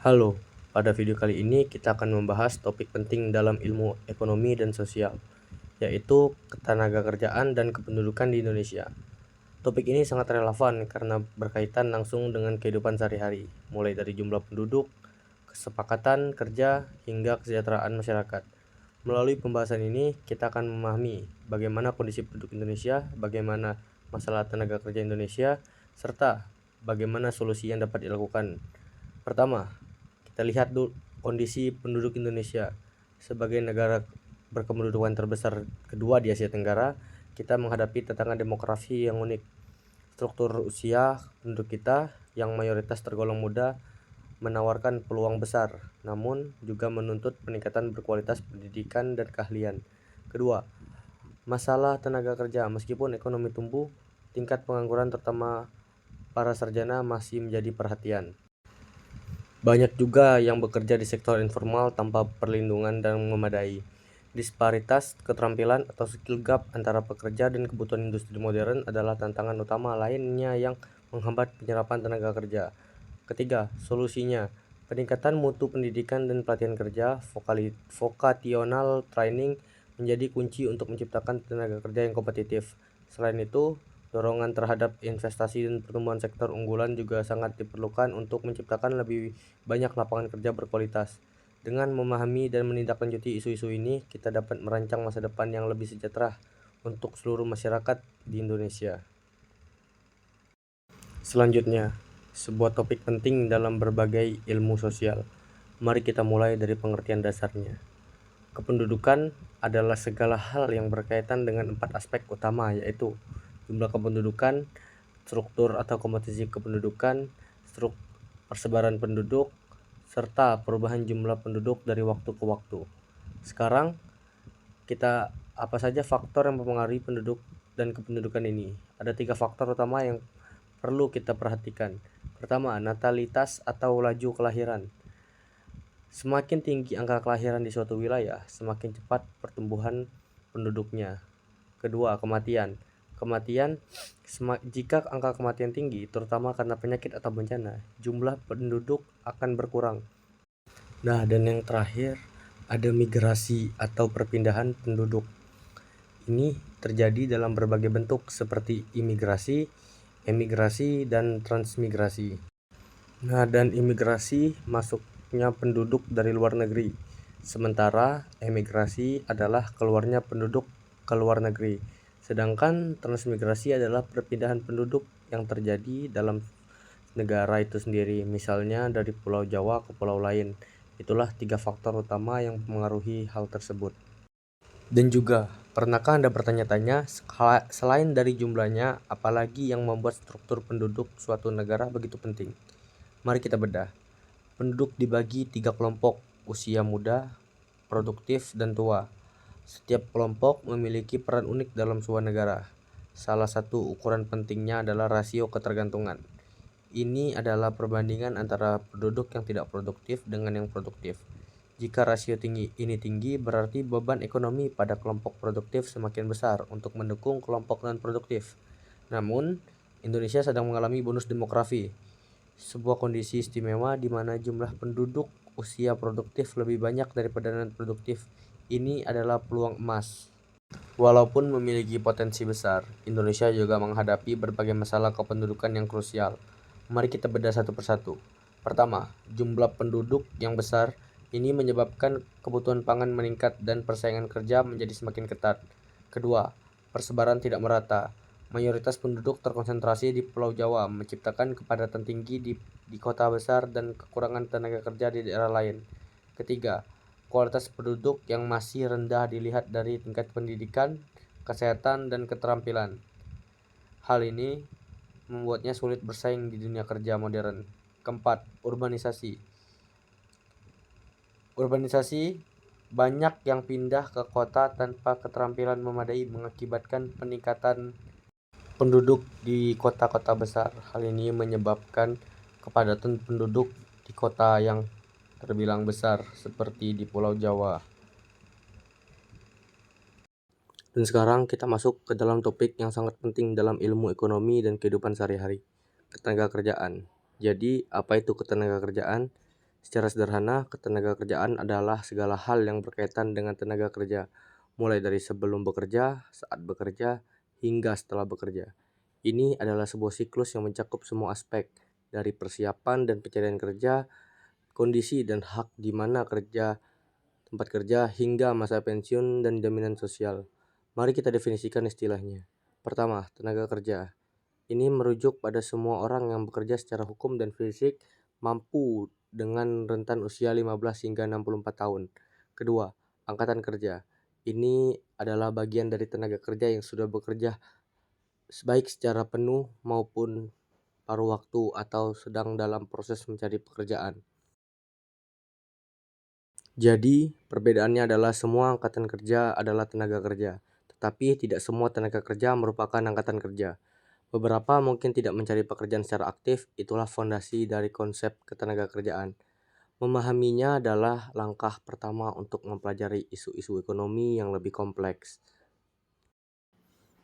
Halo, pada video kali ini kita akan membahas topik penting dalam ilmu ekonomi dan sosial, yaitu ketenagakerjaan dan kependudukan di Indonesia. Topik ini sangat relevan karena berkaitan langsung dengan kehidupan sehari-hari, mulai dari jumlah penduduk, kesepakatan kerja, hingga kesejahteraan masyarakat. Melalui pembahasan ini, kita akan memahami bagaimana kondisi penduduk Indonesia, bagaimana masalah tenaga kerja Indonesia, serta bagaimana solusi yang dapat dilakukan. Pertama, kita lihat dulu kondisi penduduk Indonesia. Sebagai negara berkependudukan terbesar kedua di Asia Tenggara, kita menghadapi tantangan demografi yang unik. Struktur usia penduduk kita yang mayoritas tergolong muda menawarkan peluang besar, namun juga menuntut peningkatan berkualitas pendidikan dan keahlian. Kedua, masalah tenaga kerja. Meskipun ekonomi tumbuh, tingkat pengangguran terutama para sarjana masih menjadi perhatian. Banyak juga yang bekerja di sektor informal tanpa perlindungan dan memadai. Disparitas keterampilan atau skill gap antara pekerja dan kebutuhan industri modern adalah tantangan utama lainnya yang menghambat penyerapan tenaga kerja. Ketiga, solusinya peningkatan mutu pendidikan dan pelatihan kerja, vocational training menjadi kunci untuk menciptakan tenaga kerja yang kompetitif. Selain itu, dorongan terhadap investasi dan pertumbuhan sektor unggulan juga sangat diperlukan untuk menciptakan lebih banyak lapangan kerja berkualitas. Dengan memahami dan menindaklanjuti isu-isu ini, kita dapat merancang masa depan yang lebih sejahtera untuk seluruh masyarakat di Indonesia. Selanjutnya, sebuah topik penting dalam berbagai ilmu sosial. Mari kita mulai dari pengertian dasarnya. Kependudukan adalah segala hal yang berkaitan dengan 4 aspek utama, yaitu jumlah kependudukan, struktur atau komposisi kependudukan, persebaran penduduk, serta perubahan jumlah penduduk dari waktu ke waktu. Sekarang, apa saja faktor yang mempengaruhi penduduk dan kependudukan ini? Ada 3 faktor utama yang perlu kita perhatikan. Pertama, natalitas atau laju kelahiran. Semakin tinggi angka kelahiran di suatu wilayah, semakin cepat pertumbuhan penduduknya. Kedua, kematian. Jika angka kematian tinggi, terutama karena penyakit atau bencana, jumlah penduduk akan berkurang. Nah, dan yang terakhir, ada migrasi atau perpindahan penduduk. Ini terjadi dalam berbagai bentuk seperti imigrasi, emigrasi, dan transmigrasi. Nah, dan imigrasi masuknya penduduk dari luar negeri, sementara emigrasi adalah keluarnya penduduk ke luar negeri. Sedangkan transmigrasi adalah perpindahan penduduk yang terjadi dalam negara itu sendiri, misalnya dari Pulau Jawa ke pulau lain. Itulah 3 faktor utama yang mempengaruhi hal tersebut. Dan juga, pernahkah Anda bertanya-tanya, selain dari jumlahnya, apalagi yang membuat struktur penduduk suatu negara begitu penting? Mari kita bedah. Penduduk dibagi 3 kelompok, usia muda, produktif, dan tua. Setiap kelompok memiliki peran unik dalam sebuah negara. Salah satu ukuran pentingnya adalah rasio ketergantungan. Ini adalah perbandingan antara penduduk yang tidak produktif dengan yang produktif. Jika rasio ini tinggi, berarti beban ekonomi pada kelompok produktif semakin besar untuk mendukung kelompok non-produktif. Namun, Indonesia sedang mengalami bonus demografi, sebuah kondisi istimewa di mana jumlah penduduk usia produktif lebih banyak daripada non-produktif. Ini adalah peluang emas. Walaupun memiliki potensi besar, Indonesia juga menghadapi berbagai masalah kependudukan yang krusial. Mari kita bedah satu persatu. Pertama, jumlah penduduk yang besar ini menyebabkan kebutuhan pangan meningkat dan persaingan kerja menjadi semakin ketat. Kedua, persebaran tidak merata. Mayoritas penduduk terkonsentrasi di Pulau Jawa, menciptakan kepadatan tinggi di kota besar dan kekurangan tenaga kerja di daerah lain. Ketiga, kualitas penduduk yang masih rendah dilihat dari tingkat pendidikan, kesehatan, dan keterampilan. Hal ini membuatnya sulit bersaing di dunia kerja modern. Keempat, urbanisasi. Banyak yang pindah ke kota tanpa keterampilan memadai mengakibatkan peningkatan penduduk di kota-kota besar. Hal ini menyebabkan kepadatan penduduk di kota yang terbilang besar seperti di Pulau Jawa. Dan sekarang kita masuk ke dalam topik yang sangat penting dalam ilmu ekonomi dan kehidupan sehari-hari, ketenaga kerjaan. Jadi, apa itu ketenaga kerjaan? Secara sederhana, ketenagakerjaan adalah segala hal yang berkaitan dengan tenaga kerja, mulai dari sebelum bekerja, saat bekerja, hingga setelah bekerja. Ini adalah sebuah siklus yang mencakup semua aspek, dari persiapan dan pencarian kerja, kondisi dan hak di mana kerja, tempat kerja, hingga masa pensiun dan jaminan sosial. Mari kita definisikan istilahnya. Pertama, tenaga kerja. Ini merujuk pada semua orang yang bekerja secara hukum dan fisik mampu dengan rentan usia 15 hingga 64 tahun. Kedua, angkatan kerja. Ini adalah bagian dari tenaga kerja yang sudah bekerja baik secara penuh maupun paruh waktu atau sedang dalam proses mencari pekerjaan. Jadi, perbedaannya adalah semua angkatan kerja adalah tenaga kerja, tetapi tidak semua tenaga kerja merupakan angkatan kerja. Beberapa mungkin tidak mencari pekerjaan secara aktif, itulah fondasi dari konsep ketenagakerjaan. Memahaminya adalah langkah pertama untuk mempelajari isu-isu ekonomi yang lebih kompleks.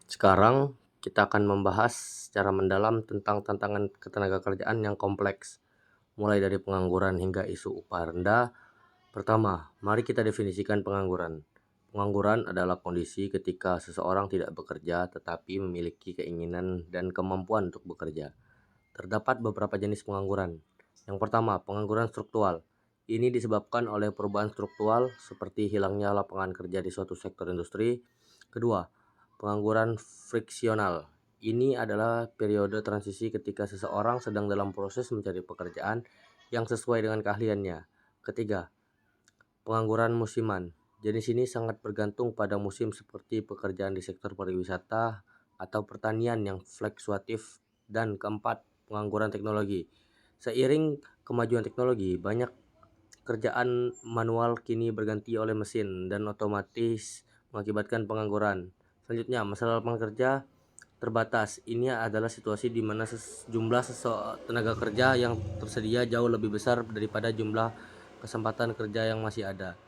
Sekarang kita akan membahas secara mendalam tentang tantangan ketenagakerjaan yang kompleks, mulai dari pengangguran hingga isu upah rendah. Pertama, mari kita definisikan pengangguran. Pengangguran adalah kondisi ketika seseorang tidak bekerja tetapi memiliki keinginan dan kemampuan untuk bekerja. Terdapat beberapa jenis pengangguran. Yang pertama, pengangguran struktural. Ini disebabkan oleh perubahan struktural seperti hilangnya lapangan kerja di suatu sektor industri. Kedua, pengangguran friksional. Ini adalah periode transisi ketika seseorang sedang dalam proses mencari pekerjaan yang sesuai dengan keahliannya. Ketiga, pengangguran musiman. Jenis ini sangat bergantung pada musim seperti pekerjaan di sektor pariwisata atau pertanian yang fluktuatif. Dan keempat, pengangguran teknologi. Seiring kemajuan teknologi, banyak kerjaan manual kini berganti oleh mesin dan otomatis mengakibatkan pengangguran. Selanjutnya, masalah lapangan kerja terbatas. Ini adalah situasi di mana jumlah tenaga kerja yang tersedia jauh lebih besar daripada jumlah kesempatan kerja yang masih ada.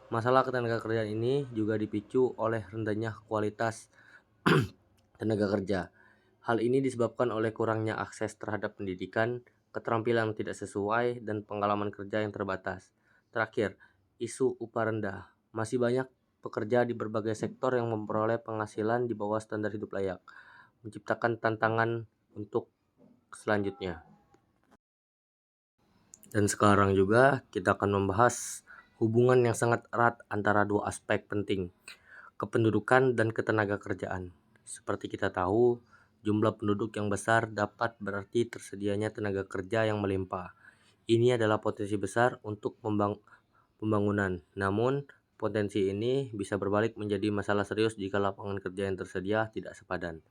Masalah ketenagakerjaan ini juga dipicu oleh rendahnya kualitas tenaga kerja. Hal ini disebabkan oleh kurangnya akses terhadap pendidikan, keterampilan tidak sesuai, dan pengalaman kerja yang terbatas. Terakhir, isu upah rendah. Masih banyak pekerja di berbagai sektor yang memperoleh penghasilan di bawah standar hidup layak, menciptakan tantangan untuk selanjutnya. Dan sekarang juga kita akan membahas hubungan yang sangat erat antara dua aspek penting, kependudukan dan ketenagakerjaan. Seperti kita tahu, jumlah penduduk yang besar dapat berarti tersedianya tenaga kerja yang melimpah. Ini adalah potensi besar untuk pembangunan. Namun, potensi ini bisa berbalik menjadi masalah serius jika lapangan kerja yang tersedia tidak sepadan.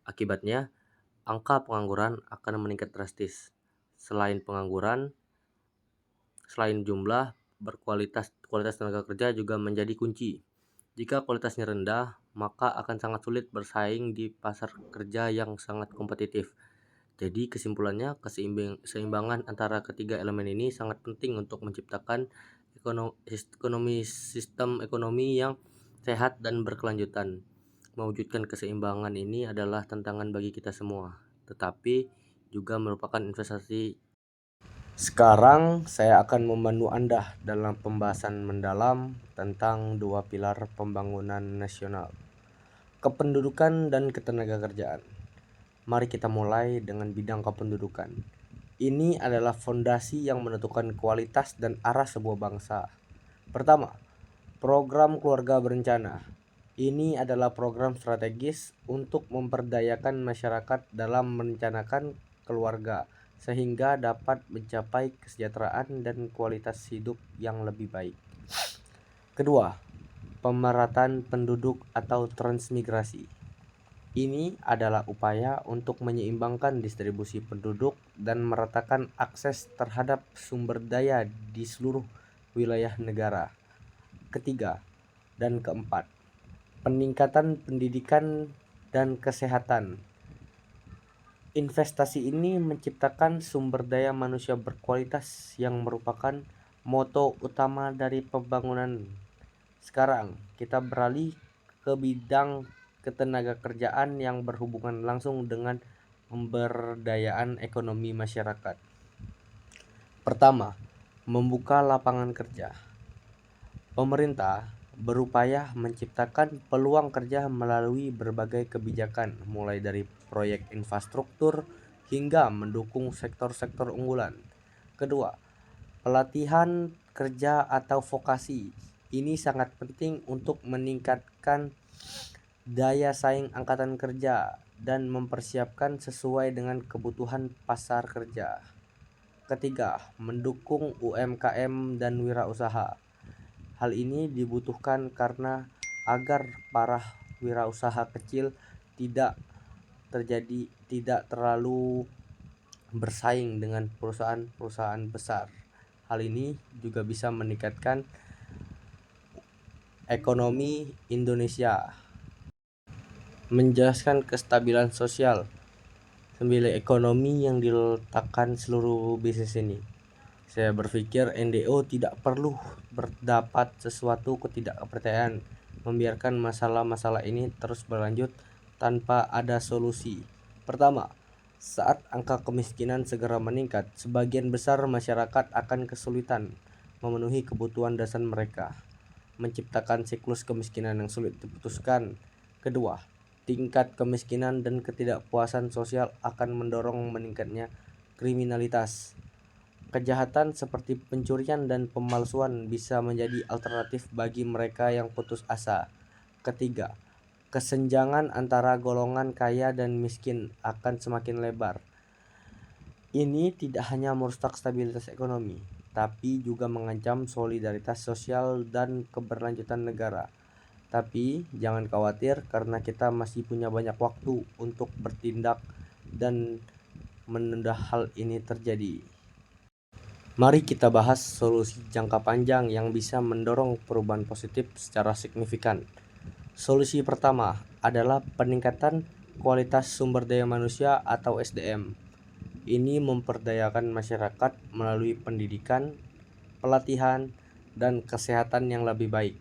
Akibatnya, angka pengangguran akan meningkat drastis. Selain jumlah, kualitas tenaga kerja juga menjadi kunci. Jika kualitasnya rendah, maka akan sangat sulit bersaing di pasar kerja yang sangat kompetitif. Jadi kesimpulannya, keseimbangan antara ketiga elemen ini sangat penting untuk menciptakan sistem ekonomi yang sehat dan berkelanjutan. Mewujudkan keseimbangan ini adalah tantangan bagi kita semua, tetapi juga merupakan investasi. Sekarang saya akan memandu Anda dalam pembahasan mendalam tentang dua pilar pembangunan nasional, kependudukan dan ketenagakerjaan. Mari kita mulai dengan bidang kependudukan. Ini adalah fondasi yang menentukan kualitas dan arah sebuah bangsa. Pertama, program keluarga berencana. Ini adalah program strategis untuk memperdayakan masyarakat dalam merencanakan keluarga sehingga dapat mencapai kesejahteraan dan kualitas hidup yang lebih baik. Kedua, pemerataan penduduk atau transmigrasi. Ini adalah upaya untuk menyeimbangkan distribusi penduduk dan meratakan akses terhadap sumber daya di seluruh wilayah negara. Ketiga dan keempat, peningkatan pendidikan dan kesehatan. Investasi ini menciptakan sumber daya manusia berkualitas yang merupakan moto utama dari pembangunan. Sekarang kita beralih ke bidang ketenagakerjaan yang berhubungan langsung dengan pemberdayaan ekonomi masyarakat. Pertama, Membuka lapangan kerja. Pemerintah berupaya menciptakan peluang kerja melalui berbagai kebijakan, mulai dari proyek infrastruktur hingga mendukung sektor-sektor unggulan. Kedua, pelatihan kerja atau vokasi. Ini sangat penting untuk meningkatkan daya saing angkatan kerja dan mempersiapkan sesuai dengan kebutuhan pasar kerja. Ketiga, mendukung UMKM dan wirausaha. Hal ini dibutuhkan karena agar para wirausaha kecil tidak terlalu bersaing dengan perusahaan-perusahaan besar. Hal ini juga bisa meningkatkan ekonomi Indonesia. Menjelaskan kestabilan sosial sambil ekonomi yang diletakkan seluruh bisnis ini. Saya berpikir NDO tidak perlu berdapat sesuatu ketidakpercayaan, membiarkan masalah-masalah ini terus berlanjut tanpa ada solusi. Pertama, saat angka kemiskinan segera meningkat, sebagian besar masyarakat akan kesulitan memenuhi kebutuhan dasar mereka, menciptakan siklus kemiskinan yang sulit diputuskan. Kedua, tingkat kemiskinan dan ketidakpuasan sosial akan mendorong meningkatnya kriminalitas. Kejahatan seperti pencurian dan pemalsuan bisa menjadi alternatif bagi mereka yang putus asa. Ketiga, kesenjangan antara golongan kaya dan miskin akan semakin lebar. Ini tidak hanya merusak stabilitas ekonomi, tapi juga mengancam solidaritas sosial dan keberlanjutan negara. Tapi jangan khawatir, karena kita masih punya banyak waktu untuk bertindak dan menunda hal ini terjadi. Mari kita bahas solusi jangka panjang yang bisa mendorong perubahan positif secara signifikan. Solusi pertama adalah peningkatan kualitas sumber daya manusia atau SDM. Ini memperdayakan masyarakat melalui pendidikan, pelatihan, dan kesehatan yang lebih baik.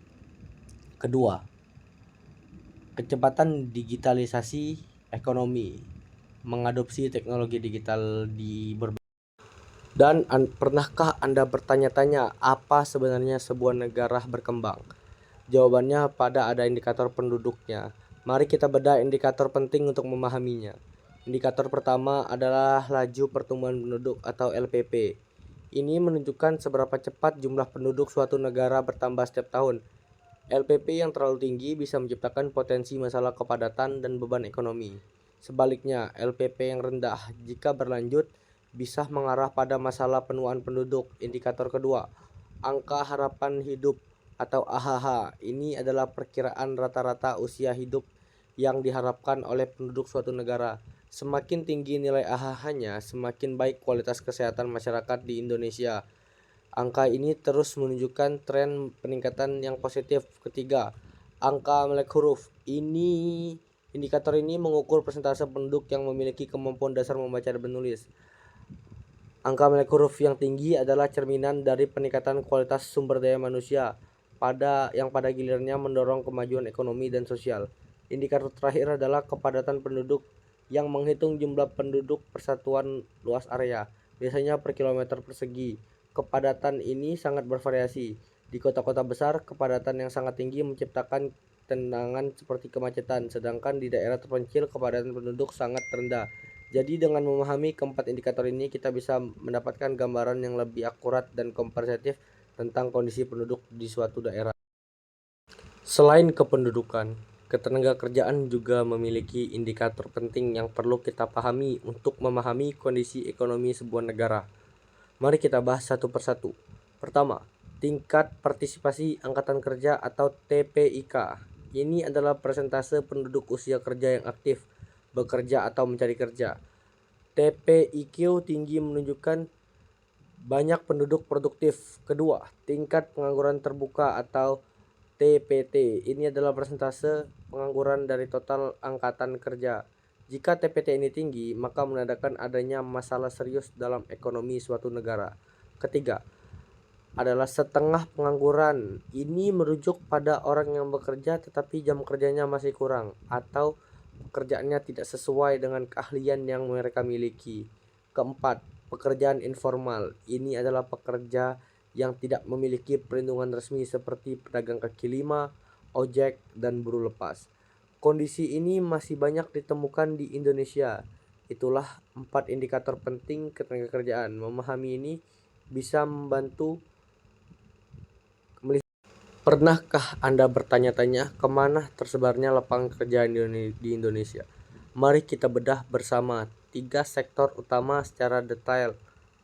Kedua, kecepatan digitalisasi ekonomi, mengadopsi teknologi digital di berbagai. Dan pernahkah Anda bertanya-tanya apa sebenarnya sebuah negara berkembang? Jawabannya pada ada indikator penduduknya. Mari kita bedah indikator penting untuk memahaminya. Indikator pertama adalah laju pertumbuhan penduduk atau LPP. Ini menunjukkan seberapa cepat jumlah penduduk suatu negara bertambah setiap tahun. LPP yang terlalu tinggi bisa menciptakan potensi masalah kepadatan dan beban ekonomi. Sebaliknya, LPP yang rendah jika berlanjut bisa mengarah pada masalah penuaan penduduk. Indikator kedua, angka harapan hidup atau AHH. Ini adalah perkiraan rata-rata usia hidup yang diharapkan oleh penduduk suatu negara. Semakin tinggi nilai AHH-nya, semakin baik kualitas kesehatan masyarakat di Indonesia. Angka ini terus menunjukkan tren peningkatan yang positif. Ketiga, angka melek huruf. Indikator ini mengukur persentase penduduk yang memiliki kemampuan dasar membaca dan menulis. Angka melek huruf yang tinggi adalah cerminan dari peningkatan kualitas sumber daya manusia yang pada gilirannya mendorong kemajuan ekonomi dan sosial. Indikator terakhir adalah kepadatan penduduk yang menghitung jumlah penduduk persatuan luas area, biasanya per kilometer persegi. Kepadatan ini sangat bervariasi. Di kota-kota besar, kepadatan yang sangat tinggi menciptakan tantangan seperti kemacetan, sedangkan di daerah terpencil kepadatan penduduk sangat rendah. Jadi dengan memahami keempat indikator ini, kita bisa mendapatkan gambaran yang lebih akurat dan komprehensif tentang kondisi penduduk di suatu daerah. Selain kependudukan, ketenagakerjaan juga memiliki indikator penting yang perlu kita pahami untuk memahami kondisi ekonomi sebuah negara. Mari kita bahas satu persatu. Pertama, tingkat partisipasi angkatan kerja atau TPIK. Ini adalah persentase penduduk usia kerja yang aktif, bekerja atau mencari kerja. TPIQ tinggi menunjukkan banyak penduduk produktif. Kedua, tingkat pengangguran terbuka atau TPT. Ini adalah persentase pengangguran dari total angkatan kerja. Jika TPT ini tinggi, maka menandakan adanya masalah serius dalam ekonomi suatu negara. Ketiga, adalah setengah pengangguran. Ini merujuk pada orang yang bekerja tetapi jam kerjanya masih kurang atau pekerjaannya tidak sesuai dengan keahlian yang mereka miliki. Keempat, pekerjaan informal. Ini adalah pekerja yang tidak memiliki perlindungan resmi seperti pedagang kaki lima, ojek, dan buruh lepas. Kondisi ini masih banyak ditemukan di Indonesia. Itulah 4 indikator penting ketenagakerjaan. Memahami ini bisa membantu melihat. Pernahkah Anda bertanya-tanya kemana tersebarnya lapangan kerja di Indonesia? Mari kita bedah bersama 3 sektor utama secara detail.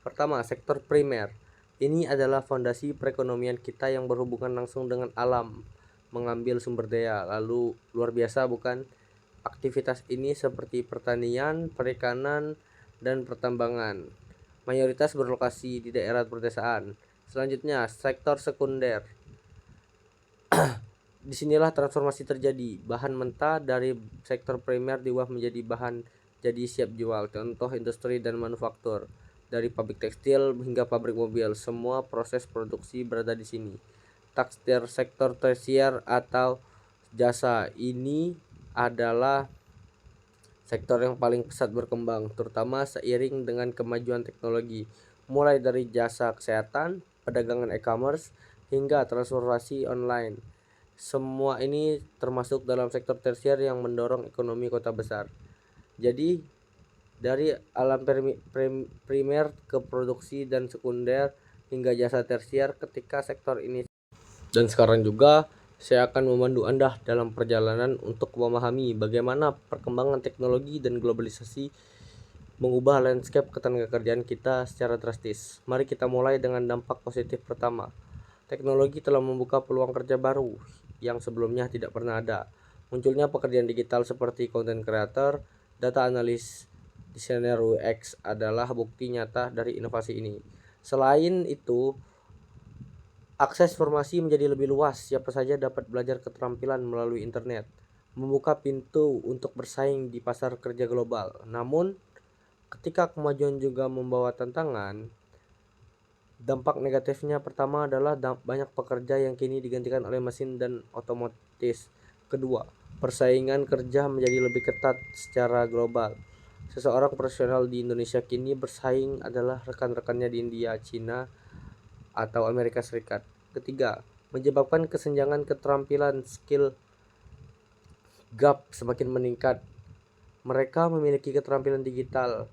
Pertama, sektor primer. Ini adalah fondasi perekonomian kita yang berhubungan langsung dengan alam, mengambil sumber daya. Lalu luar biasa bukan? Aktivitas ini seperti pertanian, perikanan, dan pertambangan. Mayoritas berlokasi di daerah pedesaan. Selanjutnya, sektor sekunder. Disinilah transformasi terjadi. Bahan mentah dari sektor primer diolah menjadi bahan jadi siap jual. Contoh industri dan manufaktur. Dari pabrik tekstil hingga pabrik mobil, semua proses produksi berada di sini. Sektor tersier atau jasa ini adalah sektor yang paling pesat berkembang, terutama seiring dengan kemajuan teknologi, mulai dari jasa kesehatan, perdagangan e-commerce, hingga transportasi online. Semua ini termasuk dalam sektor tersier yang mendorong ekonomi kota besar. Jadi dari alam primer ke produksi dan sekunder hingga jasa tersier ketika sektor ini. Dan sekarang juga saya akan memandu Anda dalam perjalanan untuk memahami bagaimana perkembangan teknologi dan globalisasi mengubah landscape ketenagakerjaan kita secara drastis. Mari kita mulai dengan dampak positif pertama. Teknologi telah membuka peluang kerja baru yang sebelumnya tidak pernah ada. Munculnya pekerjaan digital seperti content creator, data analis, desainer UX adalah bukti nyata dari inovasi ini. Selain itu, akses informasi menjadi lebih luas. Siapa saja dapat belajar keterampilan melalui internet, membuka pintu untuk bersaing di pasar kerja global. Namun, ketika kemajuan juga membawa tantangan, dampak negatifnya pertama adalah banyak pekerja yang kini digantikan oleh mesin dan otomatis. Kedua, persaingan kerja menjadi lebih ketat secara global. Seseorang profesional di Indonesia kini bersaing adalah rekan-rekannya di India, Cina, atau Amerika Serikat. Ketiga, menyebabkan kesenjangan keterampilan skill gap semakin meningkat. Mereka memiliki keterampilan digital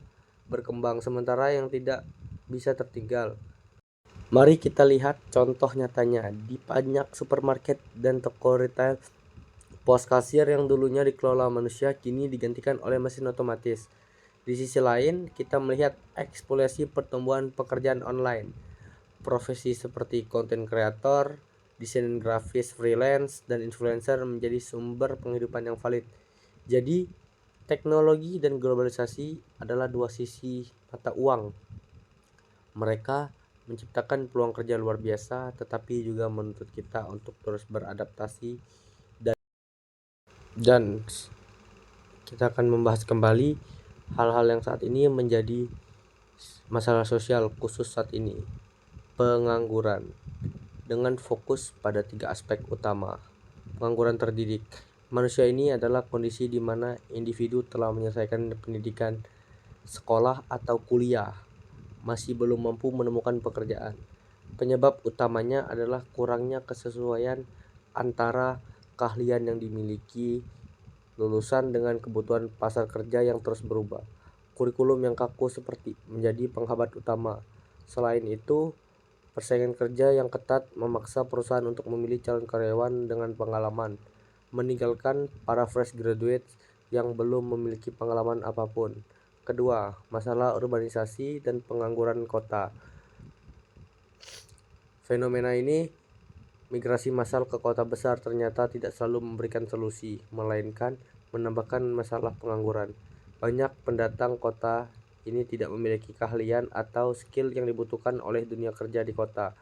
berkembang sementara yang tidak bisa tertinggal. Mari kita lihat contoh nyatanya di banyak supermarket dan toko retail. Pos kasir yang dulunya dikelola manusia kini digantikan oleh mesin otomatis. Di sisi lain, kita melihat eksplosiasi pertumbuhan pekerjaan online. Profesi seperti content creator, desain grafis freelance, dan influencer menjadi sumber penghidupan yang valid. Jadi, teknologi dan globalisasi adalah dua sisi mata uang. Mereka menciptakan peluang kerja luar biasa, tetapi juga menuntut kita untuk terus beradaptasi dan kita akan membahas kembali hal-hal yang saat ini menjadi masalah sosial khusus saat ini. Pengangguran dengan fokus pada 3 aspek utama. Pengangguran terdidik. Manusia ini adalah kondisi di mana individu telah menyelesaikan pendidikan sekolah atau kuliah, masih belum mampu menemukan pekerjaan. Penyebab utamanya adalah kurangnya kesesuaian antara keahlian yang dimiliki lulusan dengan kebutuhan pasar kerja yang terus berubah. Kurikulum yang kaku seperti menjadi penghambat utama. Selain itu, persaingan kerja yang ketat memaksa perusahaan untuk memilih calon karyawan dengan pengalaman, meninggalkan para fresh graduates yang belum memiliki pengalaman apapun. Kedua, masalah urbanisasi dan pengangguran kota. Fenomena ini, migrasi massal ke kota besar ternyata tidak selalu memberikan solusi, melainkan menambahkan masalah pengangguran. Banyak pendatang kota ini tidak memiliki keahlian atau skill yang dibutuhkan oleh dunia kerja di kota.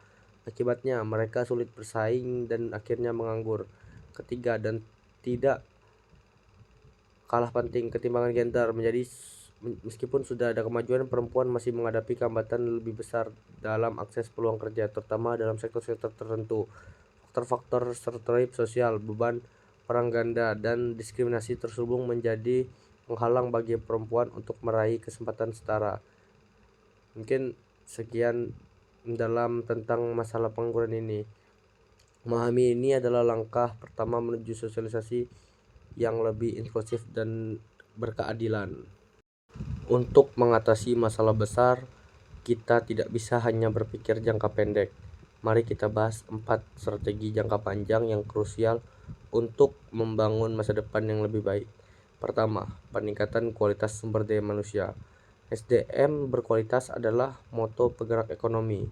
Akibatnya, mereka sulit bersaing dan akhirnya menganggur. Ketiga, dan tidak kalah penting, ketimbangan gender menjadi. Meskipun sudah ada kemajuan, perempuan masih menghadapi hambatan lebih besar dalam akses peluang kerja, terutama dalam sektor-sektor tertentu. Faktor-faktor stereotip sosial, beban perang ganda, dan diskriminasi terselubung menjadi penghalang bagi perempuan untuk meraih kesempatan setara. Mungkin sekian dalam tentang masalah pengangguran ini. Memahami ini adalah langkah pertama menuju sosialisasi yang lebih inklusif dan berkeadilan. Untuk mengatasi masalah besar, kita tidak bisa hanya berpikir jangka pendek. Mari kita bahas 4 strategi jangka panjang yang krusial untuk membangun masa depan yang lebih baik. Pertama, peningkatan kualitas sumber daya manusia. SDM berkualitas adalah moto penggerak ekonomi.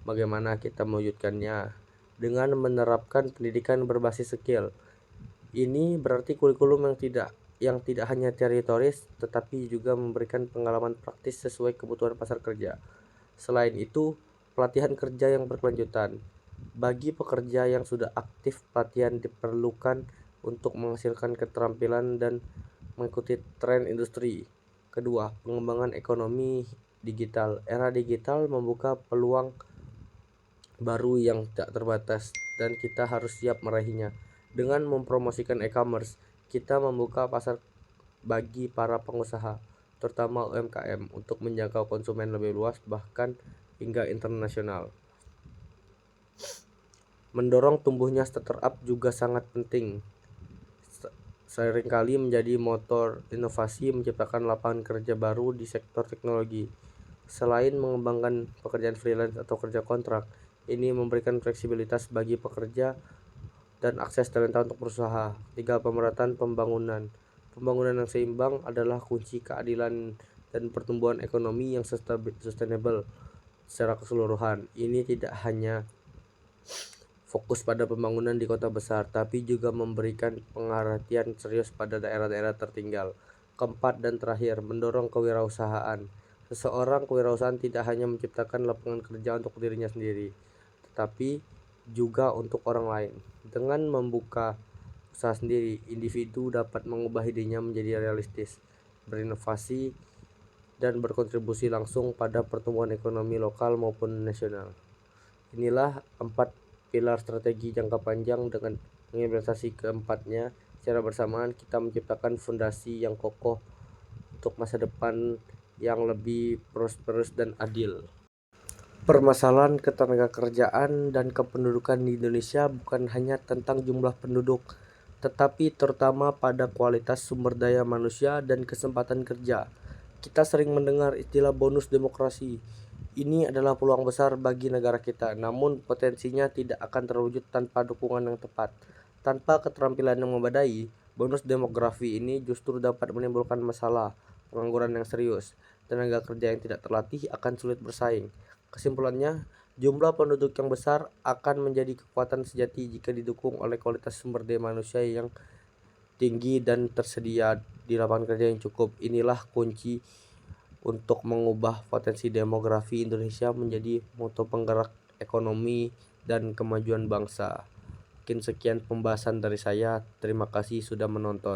Bagaimana kita mewujudkannya? Dengan menerapkan pendidikan berbasis skill. Ini berarti kurikulum yang tidak hanya teoritis tetapi juga memberikan pengalaman praktis sesuai kebutuhan pasar kerja. Selain itu, pelatihan kerja yang berkelanjutan. Bagi pekerja yang sudah aktif, pelatihan diperlukan untuk menghasilkan keterampilan dan mengikuti tren industri. Kedua, pengembangan ekonomi digital. Era digital membuka peluang baru yang tak terbatas dan kita harus siap meraihnya. Dengan mempromosikan e-commerce, kita membuka pasar bagi para pengusaha, terutama UMKM, untuk menjangkau konsumen lebih luas bahkan hingga internasional. Mendorong tumbuhnya startup juga sangat penting. Seringkali menjadi motor inovasi menciptakan lapangan kerja baru di sektor teknologi. Selain mengembangkan pekerjaan freelance atau kerja kontrak, ini memberikan fleksibilitas bagi pekerja dan akses talenta untuk berusaha. 3. Pemerataan pembangunan. Pembangunan yang seimbang adalah kunci keadilan dan pertumbuhan ekonomi yang sustainable secara keseluruhan. Ini tidak hanya fokus pada pembangunan di kota besar, tapi juga memberikan perhatian serius pada daerah-daerah tertinggal. Keempat dan terakhir, mendorong kewirausahaan. Seseorang kewirausahaan tidak hanya menciptakan lapangan kerja untuk dirinya sendiri, tetapi juga untuk orang lain. Dengan membuka usaha sendiri, individu dapat mengubah idenya menjadi realistis, berinovasi, dan berkontribusi langsung pada pertumbuhan ekonomi lokal maupun nasional. Inilah 4 pilar strategi jangka panjang. Dengan mengimplementasi keempatnya secara bersamaan, kita menciptakan fondasi yang kokoh untuk masa depan yang lebih prosperous dan adil. Permasalahan ketenagakerjaan dan kependudukan di Indonesia bukan hanya tentang jumlah penduduk, tetapi terutama pada kualitas sumber daya manusia dan kesempatan kerja. Kita sering mendengar istilah bonus demokrasi. Ini adalah peluang besar bagi negara kita, namun potensinya tidak akan terwujud tanpa dukungan yang tepat. Tanpa keterampilan yang memadai, bonus demografi ini justru dapat menimbulkan masalah, pengangguran yang serius, tenaga kerja yang tidak terlatih akan sulit bersaing. Kesimpulannya, jumlah penduduk yang besar akan menjadi kekuatan sejati jika didukung oleh kualitas sumber daya manusia yang tinggi dan tersedia di lapangan kerja yang cukup. Inilah kunci untuk mengubah potensi demografi Indonesia menjadi motor penggerak ekonomi dan kemajuan bangsa. Mungkin sekian pembahasan dari saya. Terima kasih sudah menonton.